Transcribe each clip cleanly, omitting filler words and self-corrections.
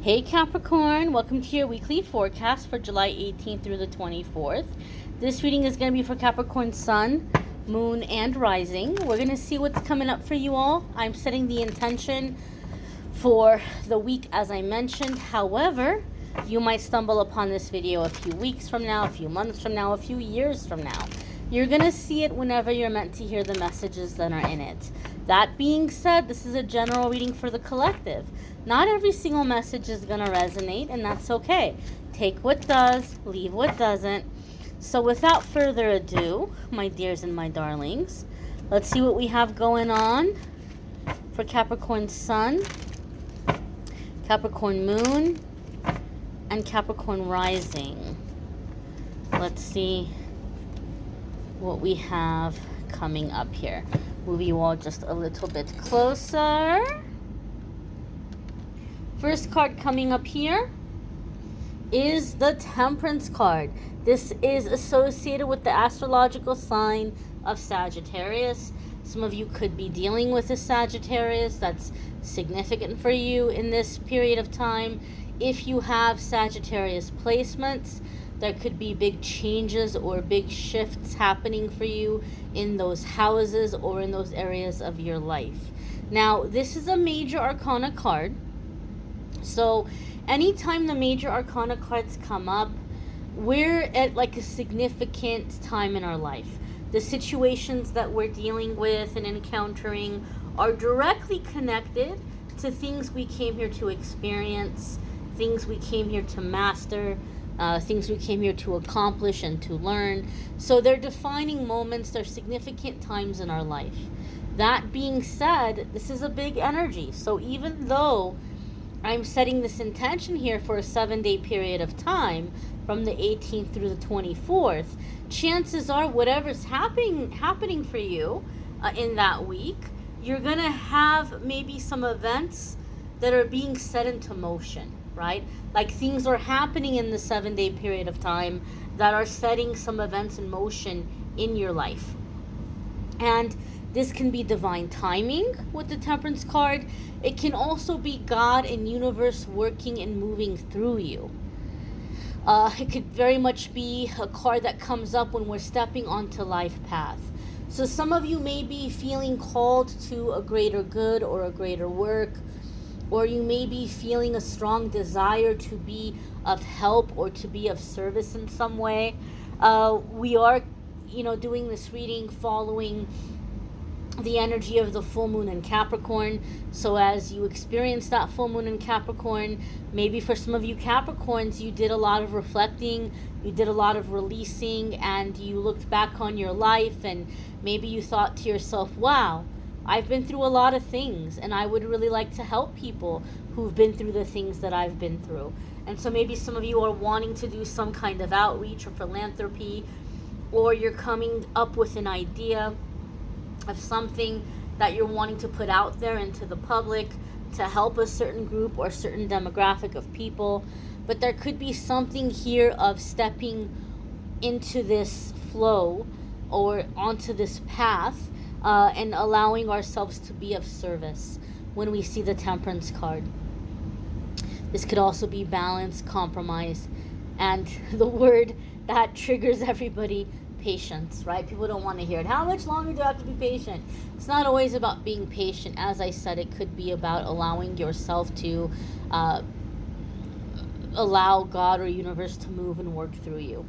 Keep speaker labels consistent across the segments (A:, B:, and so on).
A: Hey Capricorn, welcome to your weekly forecast for July 18th through the 24th. This reading is going to be for Capricorn Sun, Moon, and Rising. We're going to see what's coming up for you all. I'm setting the intention for the week as I mentioned. However, you might stumble upon this video a few weeks from now, a few months from now, a few years from now. You're going to see it whenever you're meant to hear the messages that are in it. That being said, this is a general reading for the collective. Not every single message is going to resonate, and that's okay. Take what does, leave what doesn't. So without further ado, my dears and my darlings, let's see what we have going on for Capricorn Sun, Capricorn Moon, and Capricorn Rising. Let's see what we have coming up here. Move you all just a little bit closer. First card coming up here is the Temperance card. This is associated with the astrological sign of Sagittarius. Some of you could be dealing with a Sagittarius that's significant for you in this period of time. If you have Sagittarius placements, there could be big changes or big shifts happening for you in those houses or in those areas of your life. Now, this is a major arcana card. So anytime the major arcana cards come up, we're at like a significant time in our life. The situations that we're dealing with and encountering are directly connected to things we came here to experience, things we came here to master, things we came here to accomplish and to learn. So they're defining moments, they're significant times in our life. That being said, this is a big energy. So even though I'm setting this intention here for a 7-day period of time from the 18th through the 24th, chances are whatever's happening for you in that week, you're going to have maybe some events that are being set into motion, right? Like things are happening in the 7-day period of time that are setting some events in motion in your life. And this can be divine timing with the Temperance card. It can also be God and universe working and moving through you. It could very much be a card that comes up when we're stepping onto life path. So some of you may be feeling called to a greater good or a greater work, or you may be feeling a strong desire to be of help or to be of service in some way. We are, doing this reading following the energy of the full moon in Capricorn. So as you experience that full moon in Capricorn, maybe for some of you Capricorns, you did a lot of reflecting, you did a lot of releasing, and you looked back on your life and maybe you thought to yourself, wow, I've been through a lot of things and I would really like to help people who've been through the things that I've been through. And so maybe some of you are wanting to do some kind of outreach or philanthropy, or you're coming up with an idea of something that you're wanting to put out there into the public to help a certain group or certain demographic of people. But there could be something here of stepping into this flow or onto this path and allowing ourselves to be of service when we see the Temperance card. This could also be balance, compromise, and the word that triggers everybody, patience, right? People don't want to hear it. How much longer do I have to be patient? It's not always about being patient. As I said, it could be about allowing yourself to allow God or universe to move and work through you.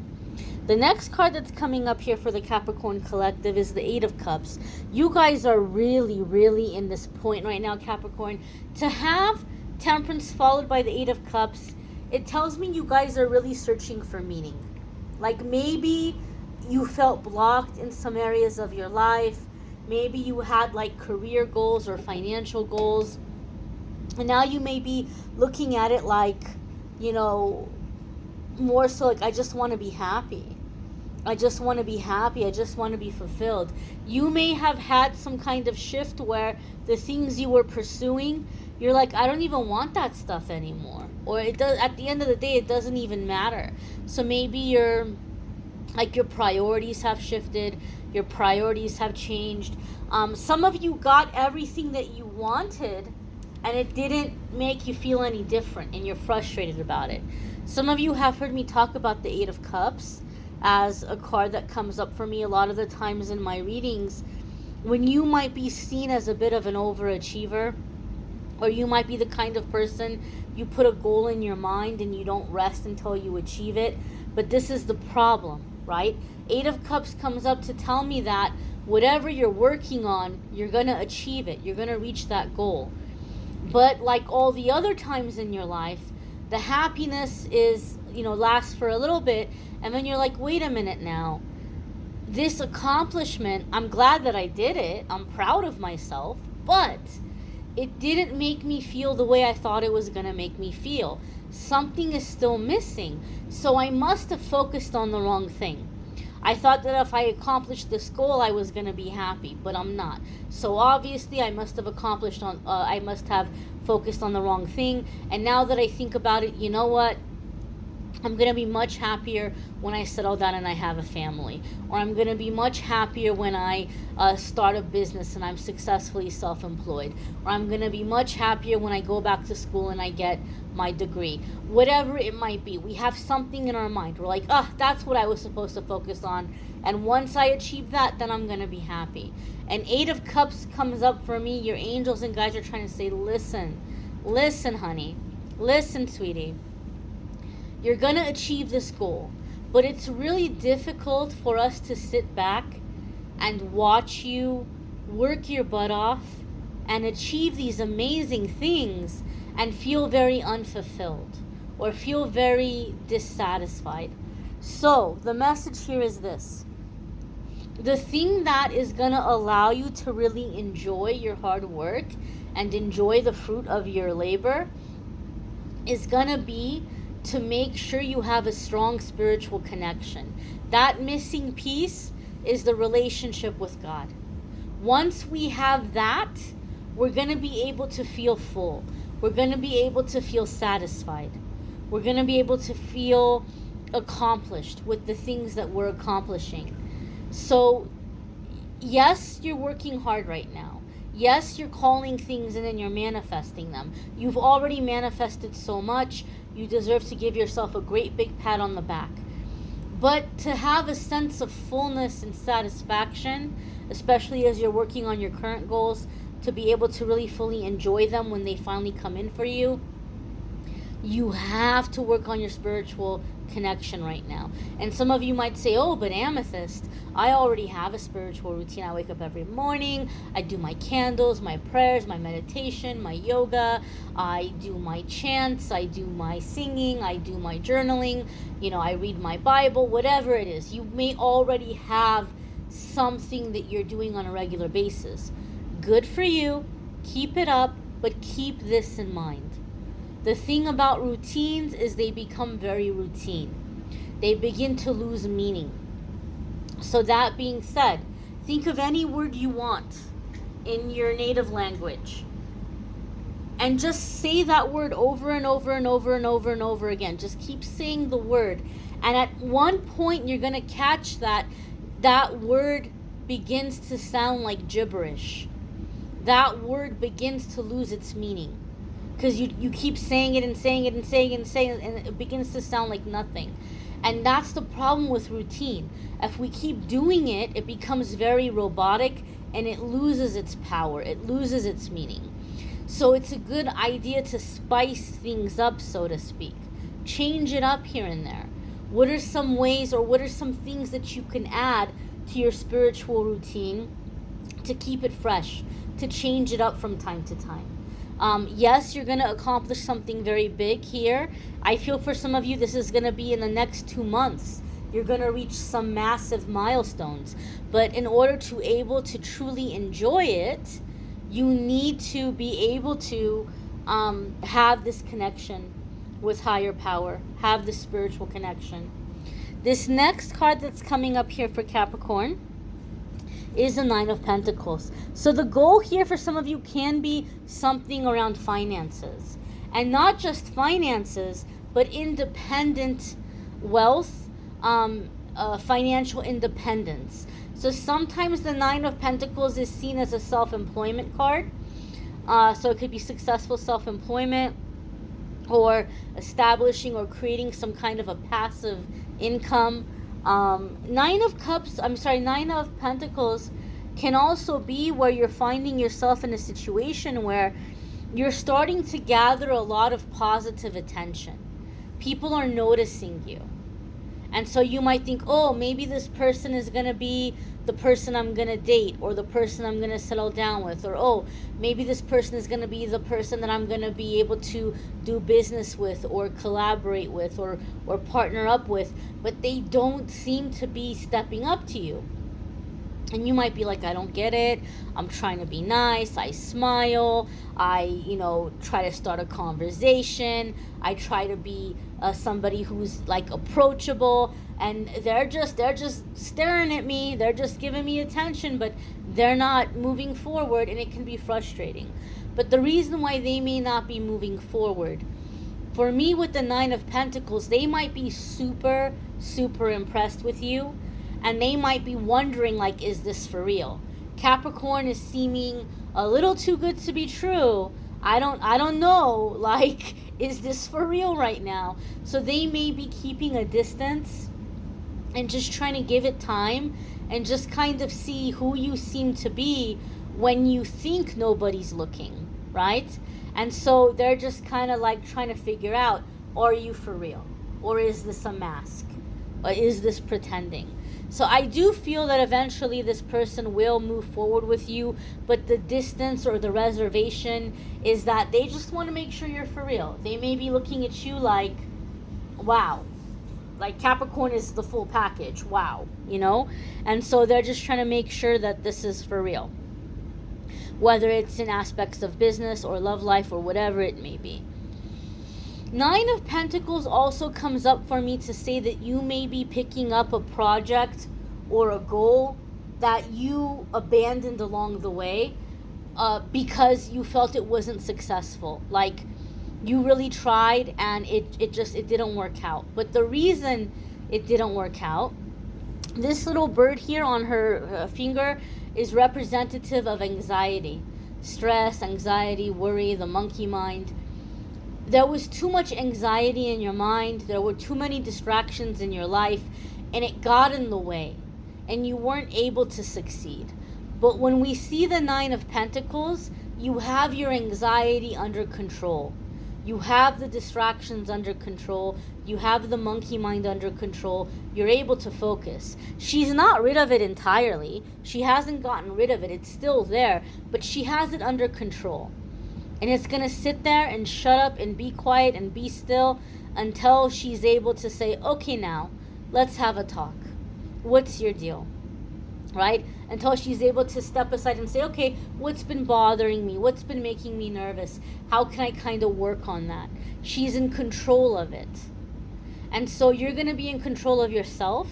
A: The next card that's coming up here for the Capricorn collective is the Eight of Cups. You guys are really, really in this point right now, Capricorn. To have Temperance followed by the Eight of Cups, it tells me you guys are really searching for meaning. Like maybe you felt blocked in some areas of your life. Maybe you had like career goals or financial goals. And now you may be looking at it like, more so like, I just want to be happy. I just want to be happy. I just want to be fulfilled. You may have had some kind of shift where the things you were pursuing, you're like, I don't even want that stuff anymore. Or it does. At the end of the day, it doesn't even matter. So maybe your priorities have shifted, your priorities have changed. Some of you got everything that you wanted and it didn't make you feel any different, and you're frustrated about it. Some of you have heard me talk about the Eight of Cups as a card that comes up for me a lot of the times in my readings, when you might be seen as a bit of an overachiever, or you might be the kind of person, you put a goal in your mind and you don't rest until you achieve it. But this is the problem, right? Eight of Cups comes up to tell me that whatever you're working on, you're going to achieve it. You're going to reach that goal. But like all the other times in your life, the happiness is, lasts for a little bit, and then you're like, wait a minute now. This accomplishment, I'm glad that I did it. I'm proud of myself, but it didn't make me feel the way I thought it was going to make me feel. Something is still missing. So I must have focused on the wrong thing. I thought that if I accomplished this goal, I was going to be happy, but I'm not. So obviously I must have focused on the wrong thing. And now that I think about it, you know what? I'm going to be much happier when I settle down and I have a family. Or I'm going to be much happier when I start a business and I'm successfully self-employed. Or I'm going to be much happier when I go back to school and I get my degree. Whatever it might be, we have something in our mind. We're like, that's what I was supposed to focus on. And once I achieve that, then I'm going to be happy. And Eight of Cups comes up for me. Your angels and guides are trying to say, listen, honey. Listen, sweetie. You're going to achieve this goal, but it's really difficult for us to sit back and watch you work your butt off and achieve these amazing things and feel very unfulfilled or feel very dissatisfied. So the message here is this. The thing that is going to allow you to really enjoy your hard work and enjoy the fruit of your labor is going to be to make sure you have a strong spiritual connection. That missing piece is the relationship with God. Once we have that, we're going to be able to feel full. We're going to be able to feel satisfied. We're going to be able to feel accomplished with the things that we're accomplishing. So, yes, you're working hard right now. Yes, you're calling things in and you're manifesting them. You've already manifested so much. You deserve to give yourself a great big pat on the back. But to have a sense of fullness and satisfaction, especially as you're working on your current goals, to be able to really fully enjoy them when they finally come in for you, you have to work on your spiritual connection right now. And some of you might say, but Amethyst, I already have a spiritual routine. I wake up every morning, I do my candles, my prayers, my meditation, my yoga, I do my chants, I do my singing, I do my journaling, I read my Bible, whatever it is. You may already have something that you're doing on a regular basis. Good for you, keep it up, but keep this in mind. The thing about routines is they become very routine. They begin to lose meaning. So that being said, think of any word you want in your native language. And just say that word over and over and over and over and over again. Just keep saying the word. And at one point you're going to catch that word begins to sound like gibberish. That word begins to lose its meaning. Because you keep saying it and saying it and saying it and saying it, and it begins to sound like nothing. And that's the problem with routine. If we keep doing it, it becomes very robotic and it loses its power. It loses its meaning. So it's a good idea to spice things up, so to speak. Change it up here and there. What are some ways or what are some things that you can add to your spiritual routine to keep it fresh, to change it up from time to time? Yes, you're going to accomplish something very big here. I feel for some of you, this is going to be in the next 2 months. You're going to reach some massive milestones. But in order to able to truly enjoy it, you need to be able to have this connection with higher power, have this spiritual connection. This next card that's coming up here for Capricorn is the Nine of Pentacles. So the goal here for some of you can be something around finances. And not just finances, but independent wealth, financial independence. So sometimes the Nine of Pentacles is seen as a self-employment card. So it could be successful self-employment, or establishing or creating some kind of a passive income. Nine of Pentacles can also be where you're finding yourself in a situation where you're starting to gather a lot of positive attention. People are noticing you. And so you might think, oh, maybe this person is going to be the person I'm going to date, or the person I'm going to settle down with, or oh, maybe this person is going to be the person that I'm going to be able to do business with, or collaborate with, or partner up with, but they don't seem to be stepping up to you. And you might be like, I don't get it. I'm trying to be nice. I smile. I, try to start a conversation. I try to be somebody who's like approachable. And they're just staring at me. They're just giving me attention, but they're not moving forward, and it can be frustrating. But the reason why they may not be moving forward, for me with the Nine of Pentacles, they might be super, super impressed with you. And they might be wondering, like, is this for real? Capricorn is seeming a little too good to be true. I don't know. Like, is this for real right now? So they may be keeping a distance and just trying to give it time and just kind of see who you seem to be when you think nobody's looking, right? And so they're just kind of like trying to figure out, are you for real? Or is this a mask? Or is this pretending? So I do feel that eventually this person will move forward with you, but the distance or the reservation is that they just want to make sure you're for real. They may be looking at you like, wow, like Capricorn is the full package, wow, And so they're just trying to make sure that this is for real, whether it's in aspects of business or love life or whatever it may be. Nine of Pentacles also comes up for me to say that you may be picking up a project or a goal that you abandoned along the way because you felt it wasn't successful. Like, you really tried and it didn't work out. But the reason it didn't work out, this little bird here on her finger is representative of anxiety, stress, anxiety, worry, the monkey mind. There was too much anxiety in your mind. There were too many distractions in your life, and it got in the way, and you weren't able to succeed. But when we see the Nine of Pentacles, you have your anxiety under control. You have the distractions under control. You have the monkey mind under control. You're able to focus. She's not rid of it entirely. She hasn't gotten rid of it. It's still there, but she has it under control. And it's going to sit there and shut up and be quiet and be still until she's able to say, okay, now, let's have a talk. What's your deal? Right? Until she's able to step aside and say, okay, what's been bothering me? What's been making me nervous? How can I kind of work on that? She's in control of it. And so you're going to be in control of yourself.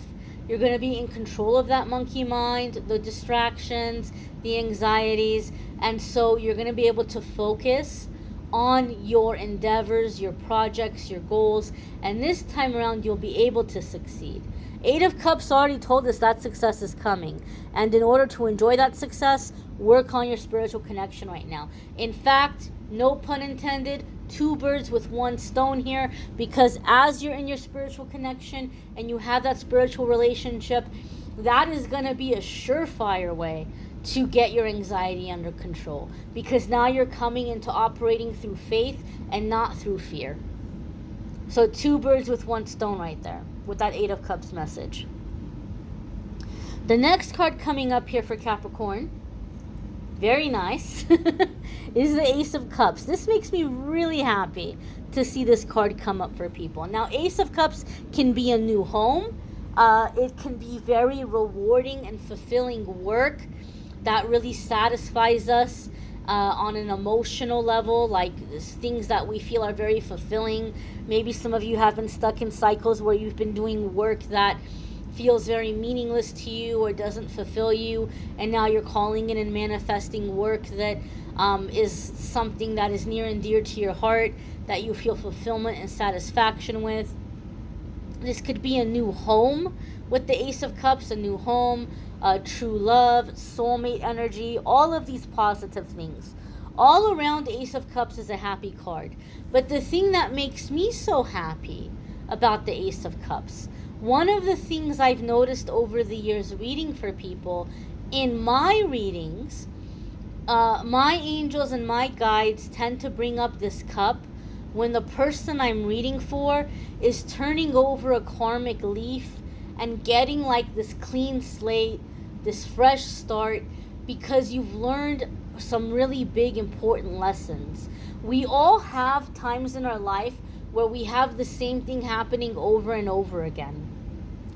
A: You're going to be in control of that monkey mind, the distractions, the anxieties. And so you're going to be able to focus on your endeavors, your projects, your goals. And this time around, you'll be able to succeed. Eight of Cups already told us that success is coming. And in order to enjoy that success, work on your spiritual connection right now. In fact, no pun intended, two birds with one stone here, because as you're in your spiritual connection and you have that spiritual relationship, that is going to be a surefire way to get your anxiety under control, because now you're coming into operating through faith and not through fear. So two birds with one stone right there with that Eight of Cups message. The next card coming up here for Capricorn, very nice, is the Ace of Cups. This makes me really happy to see this card come up for people. Now, Ace of Cups can be a new home. It can be very rewarding and fulfilling work that really satisfies us on an emotional level, like things that we feel are very fulfilling. Maybe some of you have been stuck in cycles where you've been doing work that feels very meaningless to you or doesn't fulfill you, and now you're calling in and manifesting work that is something that is near and dear to your heart, that you feel fulfillment and satisfaction with. This could be a new home with the Ace of Cups, a new home, true love, soulmate energy, all of these positive things All around, Ace of Cups is a happy card. But the thing that makes me so happy about the Ace of Cups, one of the things I've noticed over the years reading for people, in my readings, my angels and my guides tend to bring up this cup when the person I'm reading for is turning over a karmic leaf and getting like this clean slate, this fresh start, because you've learned some really big important lessons. We all have times in our life where we have the same thing happening over and over again.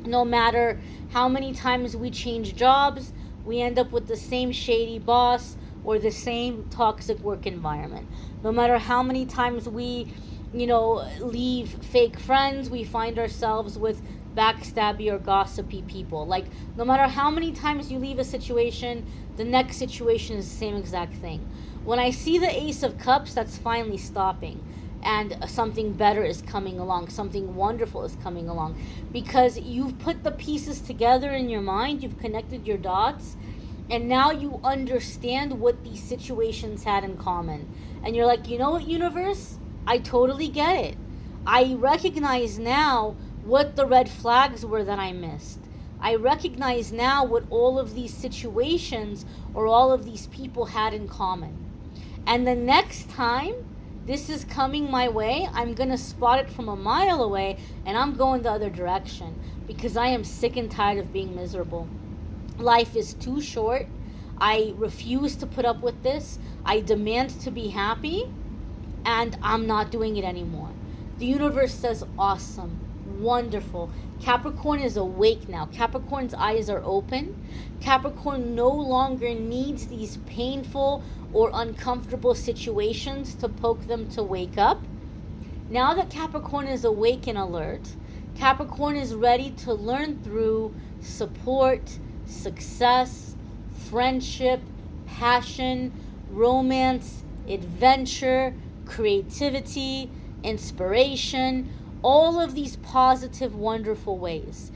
A: No matter how many times we change jobs, we end up with the same shady boss or the same toxic work environment. No matter how many times we, leave fake friends, we find ourselves with backstabby or gossipy people. Like, no matter how many times you leave a situation, the next situation is the same exact thing. When I see the Ace of Cups, that's finally stopping, and something better is coming along, something wonderful is coming along, because you've put the pieces together in your mind, you've connected your dots, and now you understand what these situations had in common. And you're like, you know what, universe? I totally get it. I recognize now what the red flags were that I missed. I recognize now what all of these situations or all of these people had in common. And the next time this is coming my way, I'm going to spot it from a mile away, and I'm going the other direction, because I am sick and tired of being miserable. Life is too short. I refuse to put up with this. I demand to be happy, and I'm not doing it anymore. The universe says, awesome, wonderful. Capricorn is awake now. Capricorn's eyes are open. Capricorn no longer needs these painful or uncomfortable situations to poke them to wake up. Now that Capricorn is awake and alert, Capricorn is ready to learn through support, success, friendship, passion, romance, adventure, creativity, inspiration, all of these positive, wonderful ways.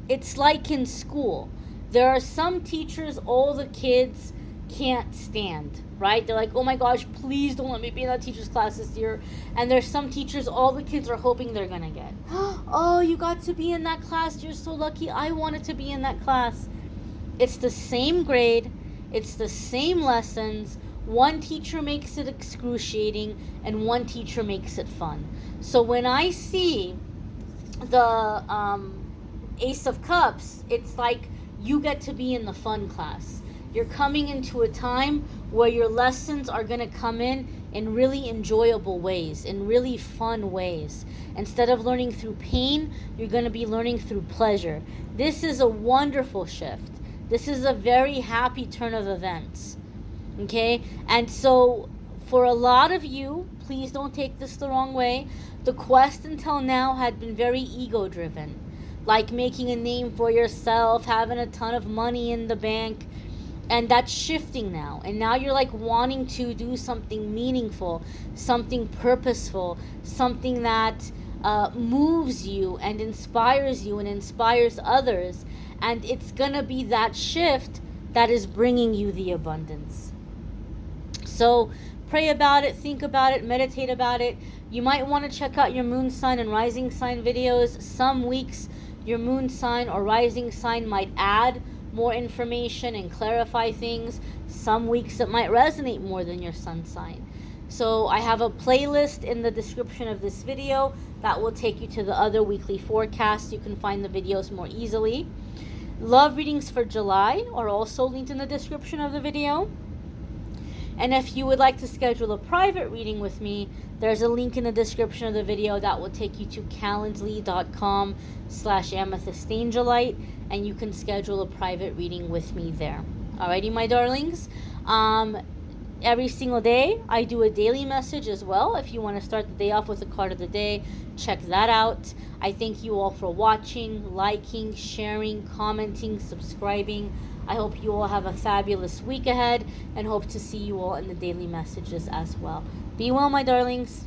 A: It's like in school. There are some teachers all the kids can't stand, right? They're like, oh my gosh, please don't let me be in that teacher's class this year. And there's some teachers all the kids are hoping they're gonna get. Oh, you got to be in that class. You're so lucky. I wanted to be in that class. It's the same grade. It's the same lessons. One teacher makes it excruciating and one teacher makes it fun. So when I see the Ace of Cups, it's like you get to be in the fun class. You're coming into a time where your lessons are going to come in really enjoyable ways, in really fun ways. Instead of learning through pain, you're going to be learning through pleasure. This is a wonderful shift. This is a very happy turn of events. Okay? And so for a lot of you, please don't take this the wrong way, the quest until now had been very ego-driven. Like making a name for yourself, having a ton of money in the bank. And that's shifting now. And now you're like wanting to do something meaningful, something purposeful, something that moves you and inspires others. And it's going to be that shift that is bringing you the abundance. So pray about it, think about it, meditate about it. You might want to check out your moon sign and rising sign videos. Some weeks your moon sign or rising sign might add more information and clarify things. Some weeks it might resonate more than your sun sign. So I have a playlist in the description of this video that will take you to the other weekly forecasts. You can find the videos more easily. Love readings for July are also linked in the description of the video. And if you would like to schedule a private reading with me, there's a link in the description of the video that will take you to calendly.com/amethystangelite, and you can schedule a private reading with me there. Alrighty, my darlings. Every single day, I do a daily message as well. If you want to start the day off with a card of the day, check that out. I thank you all for watching, liking, sharing, commenting, subscribing. I hope you all have a fabulous week ahead and hope to see you all in the daily messages as well. Be well, my darlings.